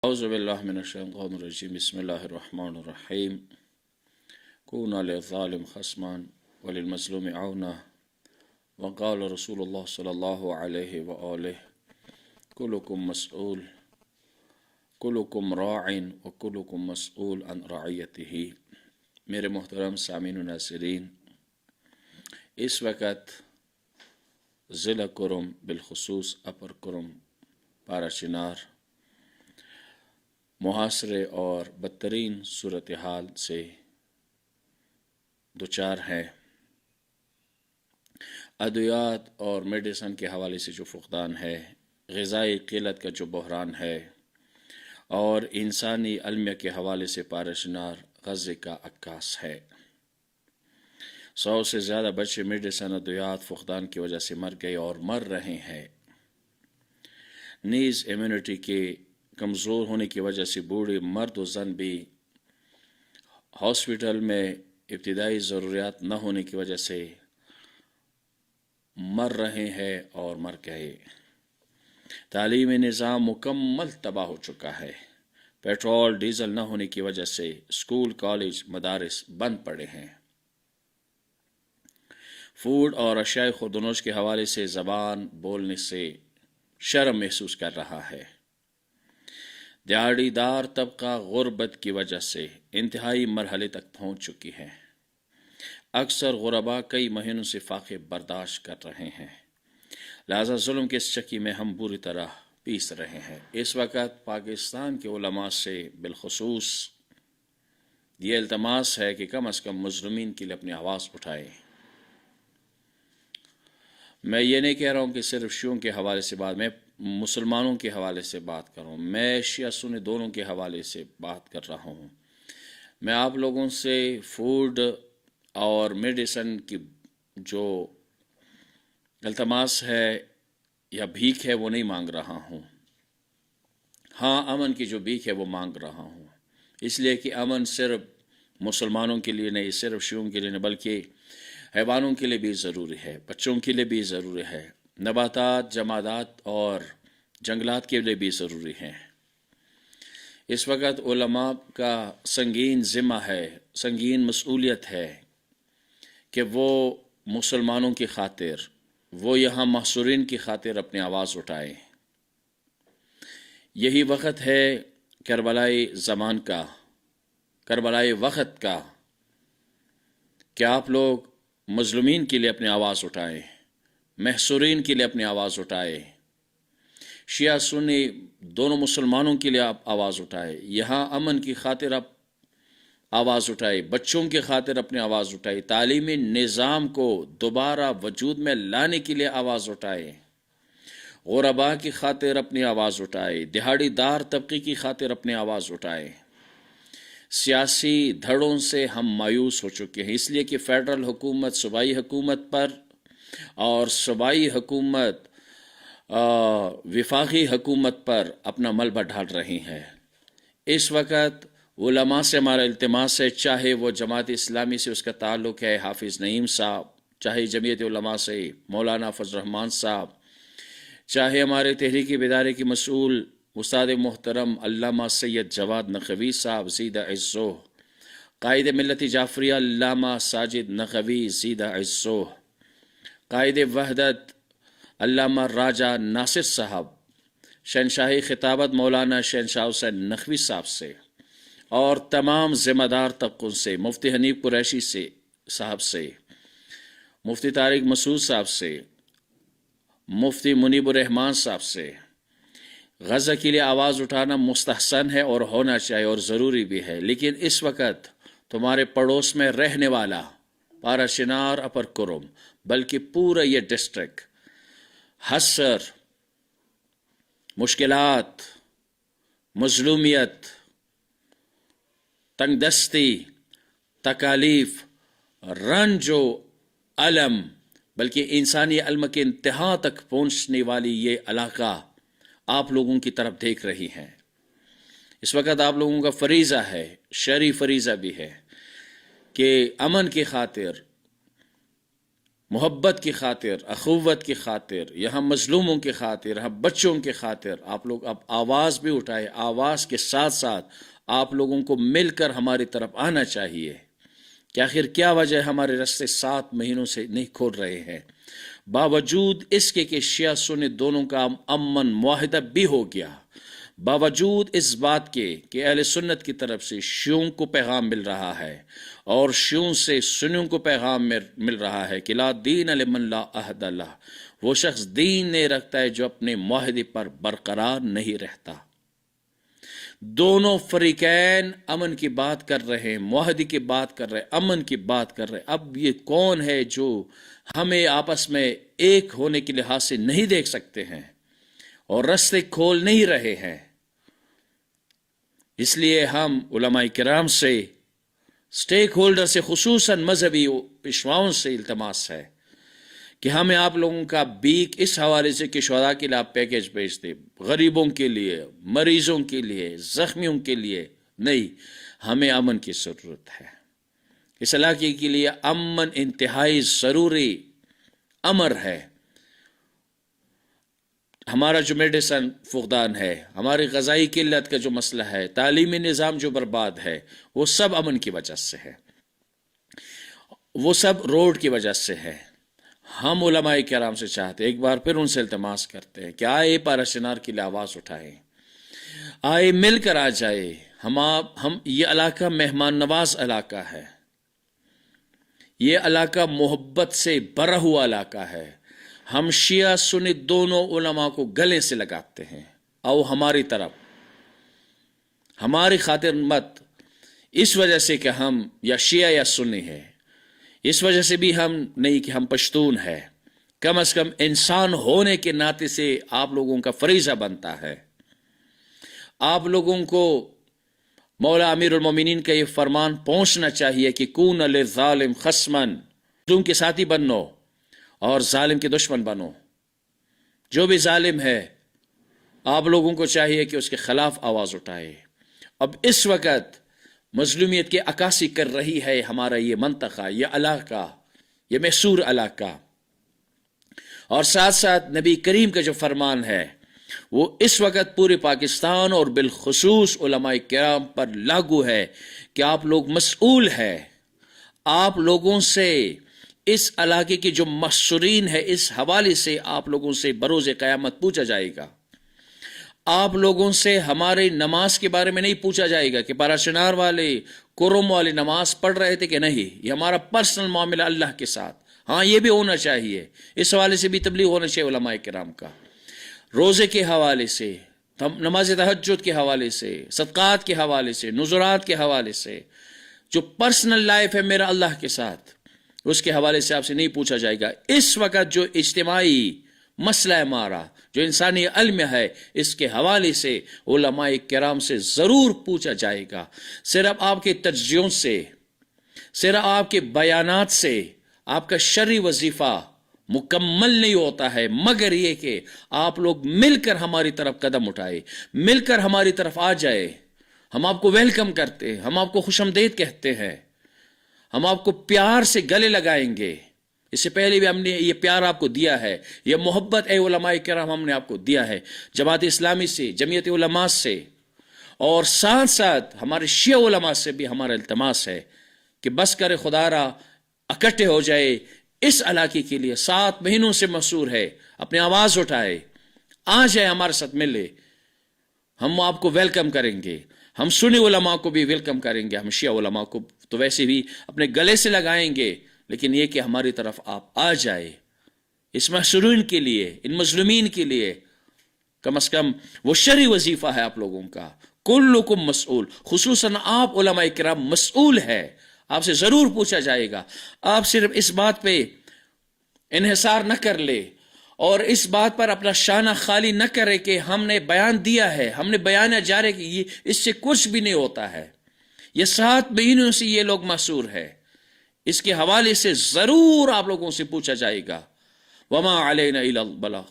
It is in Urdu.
أعوذ بالله من الشيطان الرجيم بسم الله الرحمن الرحيم كونا للظالم خصما وللمظلوم عونا وقال رسول الله صلى الله عليه وآله كلكم مسؤول كلكم راع وكلكم مسؤول عن رعيته۔ میرے محترم سامعین و ناظرین، اس وقت ضلع کرم بالخصوص اپر کرم پارا چنار محاصرے اور بدترین صورتحال سے دوچار ہے۔ ادویات اور میڈیسن کے حوالے سے جو فقدان ہے، غذائی قلت کا جو بحران ہے، اور انسانی المیہ کے حوالے سے پارشنار غزے کا عکاس ہے۔ 100 سے زیادہ بچے میڈیسن ادویات فقدان کی وجہ سے مر گئے اور مر رہے ہیں۔ نیز امیونٹی کے کمزور ہونے کی وجہ سے بوڑھے مرد و زن بھی ہاسپٹل میں ابتدائی ضروریات نہ ہونے کی وجہ سے مر رہے ہیں اور مر گئے۔ تعلیمی نظام مکمل تباہ ہو چکا ہے۔ پیٹرول ڈیزل نہ ہونے کی وجہ سے اسکول کالج مدارس بند پڑے ہیں۔ فوڈ اور اشیاء خوردنوش کے حوالے سے زبان بولنے سے شرم محسوس کر رہا ہے۔ دیہڑی دار طبقہ غربت کی وجہ سے انتہائی مرحلے تک پہنچ چکی ہے۔ اکثر غربا کئی مہینوں سے فاقے برداشت کر رہے ہیں، لہذا ظلم کے اس چکی میں ہم بری طرح پیس رہے ہیں۔ اس وقت پاکستان کے علماء سے بالخصوص یہ التماس ہے کہ کم از کم مظلومین کے لیے اپنی آواز اٹھائے۔ میں یہ نہیں کہہ رہا ہوں کہ صرف شیعوں کے حوالے سے بات، میں مسلمانوں کے حوالے سے بات کر رہا ہوں، میں شیعہ سنی دونوں کے حوالے سے بات کر رہا ہوں۔ میں آپ لوگوں سے فوڈ اور میڈیسن کی جو التماس ہے یا بھیک ہے وہ نہیں مانگ رہا ہوں۔ ہاں، امن کی جو بھیک ہے وہ مانگ رہا ہوں، اس لیے کہ امن صرف مسلمانوں کے لیے نہیں، صرف شیعوں کے لیے نہیں، بلکہ حیوانوں کے لیے بھی ضروری ہے، بچوں کے لیے بھی ضروری ہے، نباتات، جمادات اور جنگلات کے لیے بھی ضروری ہے۔ اس وقت علماء کا سنگین ذمہ ہے، سنگین مسئولیت ہے کہ وہ مسلمانوں کی خاطر، وہ یہاں محصورین کی خاطر اپنی آواز اٹھائیں۔ یہی وقت ہے کربلائی زمان کا، کربلائی وقت کا، کہ آپ لوگ مظلومین کے لیے اپنی آواز اٹھائیں، محصورین کے لیے اپنی آواز اٹھائیں، شیعہ سنی دونوں مسلمانوں کے لیے آپ آواز اٹھائیں، یہاں امن کی خاطر آپ آواز اٹھائیں، بچوں کی خاطر اپنی آواز اٹھائیں، تعلیمی نظام کو دوبارہ وجود میں لانے کے لیے آواز اٹھائیں، غرباء کی خاطر اپنی آواز اٹھائیں، دہاڑی دار طبقے کی خاطر اپنی آواز اٹھائیں۔ سیاسی دھڑوں سے ہم مایوس ہو چکے ہیں، اس لیے کہ فیڈرل حکومت صوبائی حکومت پر اور صوبائی حکومت وفاقی حکومت پر اپنا ملبہ ڈال رہی ہے۔ اس وقت علماء سے ہمارا التماس ہے، چاہے وہ جماعت اسلامی سے اس کا تعلق ہے حافظ نعیم صاحب، چاہے جمعیت علماء سے مولانا فضل الرحمان صاحب، چاہے ہمارے تحریک بیداری کے مسئول استاد محترم علامہ سید جواد نقوی صاحب زیدہ عزہ، قائد ملت جعفریہ علامہ ساجد نقوی زیدہ عزہ، قائد وحدت علامہ راجہ ناصر صاحب، شہنشاہی خطابت مولانا شہنشاہ حسین نقوی صاحب سے، اور تمام ذمہ دار طبقوں سے، مفتی حنیف قریشی سے صاحب سے، مفتی طارق مسعود صاحب سے، مفتی منیب الرحمان صاحب سے، غزہ کے لیے آواز اٹھانا مستحسن ہے اور ہونا چاہیے اور ضروری بھی ہے، لیکن اس وقت تمہارے پڑوس میں رہنے والا پارا شنار اپر کرم بلکہ پورا یہ ڈسٹرکٹ حسر، مشکلات، مظلومیت، تنگ دستی، تکالیف، رنج و علم، بلکہ انسانی علم کے انتہا تک پہنچنے والی یہ علاقہ آپ لوگوں کی طرف دیکھ رہی ہے۔ اس وقت آپ لوگوں کا فریضہ ہے، شرعی فریضہ بھی ہے، کہ امن کی خاطر محبت کی خاطر، اخوت کی خاطر، یہاں مظلوموں کی خاطر، یہاں بچوں کی خاطر آپ لوگ اب آواز بھی اٹھائے، آواز کے ساتھ ساتھ آپ لوگوں کو مل کر ہماری طرف آنا چاہیے کہ آخر کیا وجہ ہے ہمارے راستے 7 مہینوں سے نہیں کھول رہے ہیں، باوجود اس کے کہ شیعہ سنی دونوں کا امن معاہدہ بھی ہو گیا، باوجود اس بات کے کہ اہل سنت کی طرف سے شیعوں کو پیغام مل رہا ہے اور شیعوں سے سنیوں کو پیغام مل رہا ہے کہ لا دین لمن لا عہد لہ، وہ شخص دین نہیں رکھتا ہے جو اپنے معاہدے پر برقرار نہیں رہتا۔ دونوں فریقین امن کی بات کر رہے ہیں، معاہدے کی بات کر رہے ہیں، امن کی بات کر رہے ہیں۔ اب یہ کون ہے جو ہمیں آپس میں ایک ہونے کے لحاظ سے نہیں دیکھ سکتے ہیں اور رستے کھول نہیں رہے ہیں؟ اس لیے ہم علماء کرام سے، سٹیک ہولڈر سے، خصوصاً مذہبی پیشواؤں سے التماس ہے کہ ہمیں آپ لوگوں کا بیک اس حوالے سے کہ شہداء کے لیے آپ پیکیج بھیج دیں، غریبوں کے لیے، مریضوں کے لیے، زخمیوں کے لیے نہیں، ہمیں امن کی ضرورت ہے۔ اس علاقے کے لیے امن انتہائی ضروری امر ہے۔ ہمارا جو میڈیسن فقدان ہے، ہماری غذائی قلت کا جو مسئلہ ہے، تعلیمی نظام جو برباد ہے، وہ سب امن کی وجہ سے ہے، وہ سب روڈ کی وجہ سے ہے۔ ہم علماء کرام سے چاہتے ہیں، ایک بار پھر ان سے التماس کرتے ہیں کہ آئے پاراشنار کے لیے آواز اٹھائیں، آئے مل کر آ جائے۔ ہم یہ علاقہ مہمان نواز علاقہ ہے، یہ علاقہ محبت سے بھرا ہوا علاقہ ہے۔ ہم شیعہ سنی دونوں علماء کو گلے سے لگاتے ہیں، آؤ ہماری طرف، ہماری خاطر مت، اس وجہ سے کہ ہم یا شیعہ یا سنی ہے، اس وجہ سے بھی ہم نہیں کہ ہم پشتون ہے، کم از کم انسان ہونے کے ناطے سے آپ لوگوں کا فریضہ بنتا ہے۔ آپ لوگوں کو مولا امیر المومنین کا یہ فرمان پہنچنا چاہیے کہ کون للظالم خصمن، ظلم کے ساتھی بنو اور ظالم کے دشمن بنو۔ جو بھی ظالم ہے آپ لوگوں کو چاہیے کہ اس کے خلاف آواز اٹھائے۔ اب اس وقت مظلومیت کی عکاسی کر رہی ہے ہمارا یہ منطقہ، یہ علاقہ، یہ محصور علاقہ، اور ساتھ ساتھ نبی کریم کا جو فرمان ہے وہ اس وقت پورے پاکستان اور بالخصوص علماء کرام پر لاگو ہے کہ آپ لوگ مسئول ہیں۔ آپ لوگوں سے، اس علاقے کے جو محصورین ہے، اس حوالے سے آپ لوگوں سے بروز قیامت پوچھا جائے گا۔ آپ لوگوں سے ہمارے نماز کے بارے میں نہیں پوچھا جائے گا کہ پاراشنار والے، کرم والے نماز پڑھ رہے تھے کہ نہیں۔ یہ ہمارا پرسنل معاملہ اللہ کے ساتھ، ہاں یہ بھی ہونا چاہیے، اس حوالے سے بھی تبلیغ ہونا چاہیے علماء کرام کا۔ روزے کے حوالے سے، نماز تہجد کے حوالے سے، صدقات کے حوالے سے، نذرات کے حوالے سے، جو پرسنل لائف ہے میرا اللہ کے ساتھ، اس کے حوالے سے آپ سے نہیں پوچھا جائے گا۔ اس وقت جو اجتماعی مسئلہ ہے ہمارا، جو انسانی علم ہے، اس کے حوالے سے علماء کرام سے ضرور پوچھا جائے گا۔ صرف آپ کے تجزیوں سے، صرف آپ کے بیانات سے آپ کا شرعی وظیفہ مکمل نہیں ہوتا ہے، مگر یہ کہ آپ لوگ مل کر ہماری طرف قدم اٹھائے، مل کر ہماری طرف آ جائے۔ ہم آپ کو ویلکم کرتے ہیں، ہم آپ کو خوش آمدید کہتے ہیں، ہم آپ کو پیار سے گلے لگائیں گے۔ اس سے پہلے بھی ہم نے یہ پیار آپ کو دیا ہے، یہ محبت اے علماء کرام ہم نے آپ کو دیا ہے، جماعت اسلامی سے، جمعیت علماء سے، اور ساتھ ساتھ ہمارے شیعہ علماء سے بھی ہمارا التماس ہے کہ بس کرے خدا را، اکٹھے ہو جائے۔ اس علاقے کے لیے 7 مہینوں سے محصور ہے، اپنی آواز اٹھائے، آ جائے ہمارے ساتھ ملے، ہم آپ کو ویلکم کریں گے۔ ہم سنی علماء کو بھی ویلکم کریں گے، ہم شیعہ علماء کو تو ویسے بھی اپنے گلے سے لگائیں گے، لیکن یہ کہ ہماری طرف آپ آ جائے۔ اس محصورین کے لیے، ان مظلومین کے لیے کم از کم وہ شرعی وظیفہ ہے آپ لوگوں کا۔ کلکم مسئول، خصوصاً آپ علماء کرام مسئول ہے، آپ سے ضرور پوچھا جائے گا۔ آپ صرف اس بات پہ انحصار نہ کر لے اور اس بات پر اپنا شانہ خالی نہ کرے کہ ہم نے بیان دیا ہے، ہم نے بیان جاری کہ یہ اس سے کچھ بھی نہیں ہوتا ہے۔ یہ 7 مہینوں سے یہ لوگ محصور ہے، اس کے حوالے سے ضرور آپ لوگوں سے پوچھا جائے گا۔ وما علینا الا البلاغ۔